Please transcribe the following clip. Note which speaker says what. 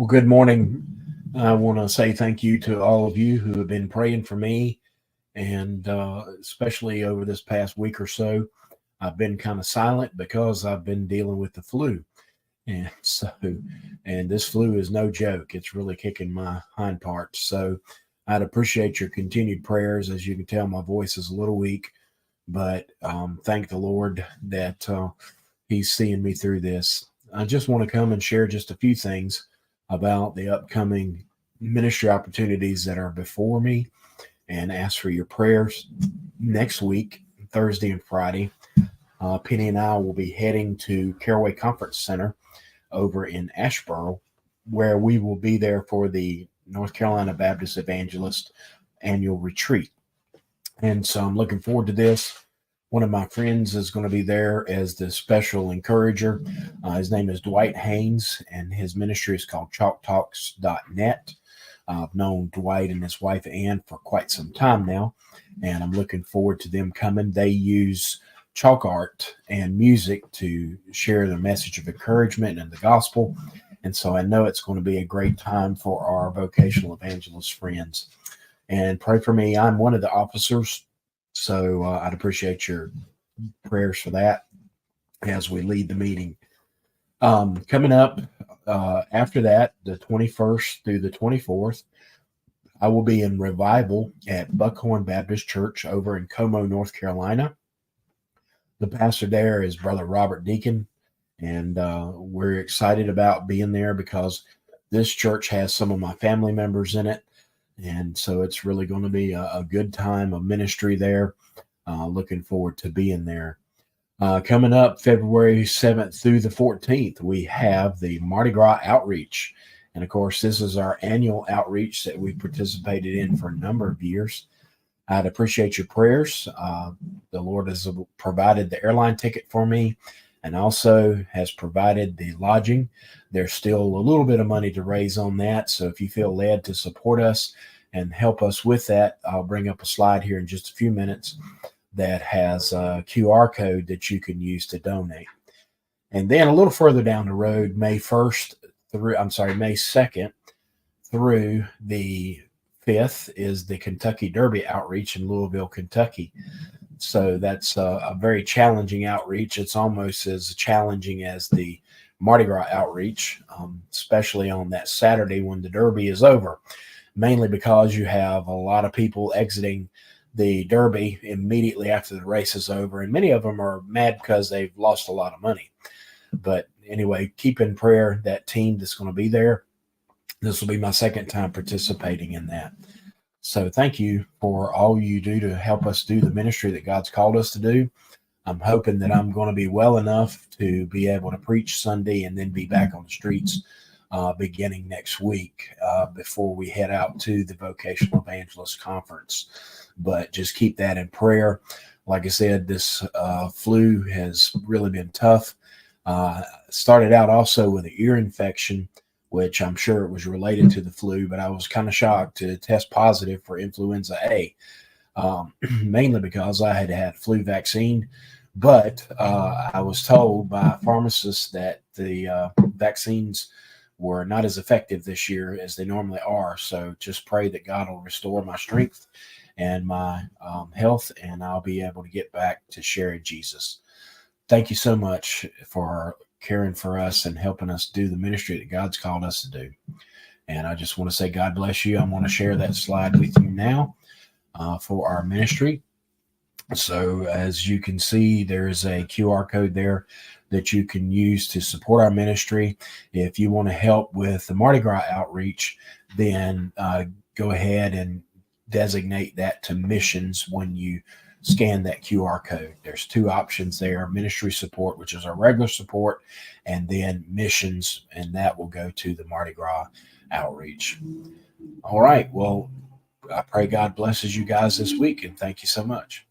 Speaker 1: Well, good morning. I want to say thank you to all of you who have been praying for me, and especially over this past week or so. I've been kind of silent because I've been dealing with the flu. And and this flu is no joke. It's really kicking my hind parts. So I'd appreciate your continued prayers. As you can tell, my voice is a little weak, but thank the Lord that He's seeing me through this. I just want to come and share just a few things about the upcoming ministry opportunities that are before me and ask for your prayers. Next week, Thursday and Friday, Penny and I will be heading to Caraway Conference Center over in Asheboro, where we will be there for the North Carolina Baptist Evangelist annual retreat. And so I'm looking forward to this. One of my friends is going to be there as the special encourager. His name is Dwight Haynes, and his ministry is called chalktalks.net. I've known Dwight and his wife Ann for quite some time now, and I'm looking forward to them coming. They use chalk art and music to share the message of encouragement and the gospel. And so I know it's going to be a great time for our vocational evangelist friends. And pray for me. I'm one of the officers, so I'd appreciate your prayers for that as we lead the meeting. Coming up after that, the 21st through the 24th, I will be in revival at Buckhorn Baptist Church over in Como, North Carolina. The pastor there is Brother Robert Deacon, and we're excited about being there because this church has some of my family members in it, and so it's really going to be a good time of ministry there. Looking forward to being there. Coming up February 7th through the 14th, we have the Mardi Gras Outreach. And of course, this is our annual outreach that we've participated in for a number of years. I'd appreciate your prayers. The Lord has provided the airline ticket for me and also has provided the lodging. There's still a little bit of money to raise on that. So if you feel led to support us and help us with that, I'll bring up a slide here in just a few minutes that has a QR code that you can use to donate. And then a little further down the road, May 2nd through the 5th is the Kentucky Derby outreach in Louisville, Kentucky. So that's a very challenging outreach. It's almost as challenging as the Mardi Gras outreach, especially on that Saturday when the Derby is over, mainly because you have a lot of people exiting the Derby immediately after the race is over, and many of them are mad because they've lost a lot of money. But anyway, keep in prayer that team that's going to be there. This will be my second time participating in that. So thank you for all you do to help us do the ministry that God's called us to do. I'm hoping that I'm going to be well enough to be able to preach Sunday and then be back on the streets beginning next week before we head out to the Vocational Evangelist Conference. But just keep that in prayer. Like I said, this flu has really been tough. Started out also with an ear infection, which I'm sure it was related to the flu, but I was kind of shocked to test positive for influenza A, mainly because I had had flu vaccine. But I was told by pharmacists that the vaccines were not as effective this year as they normally are. So just pray that God will restore my strength and my health, and I'll be able to get back to sharing Jesus. Thank you so much for caring for us and helping us do the ministry that God's called us to do. And I just want to say God bless you. I want to share that slide with you now for our ministry. So as you can see, there's a QR code there that you can use to support our ministry. If you want to help with the Mardi Gras outreach, then go ahead and designate that to missions when you scan that QR code. There's two options there: ministry support, which is our regular support, and then missions, and that will go to the Mardi Gras outreach. All right. Well, I pray God blesses you guys this week, and thank you so much.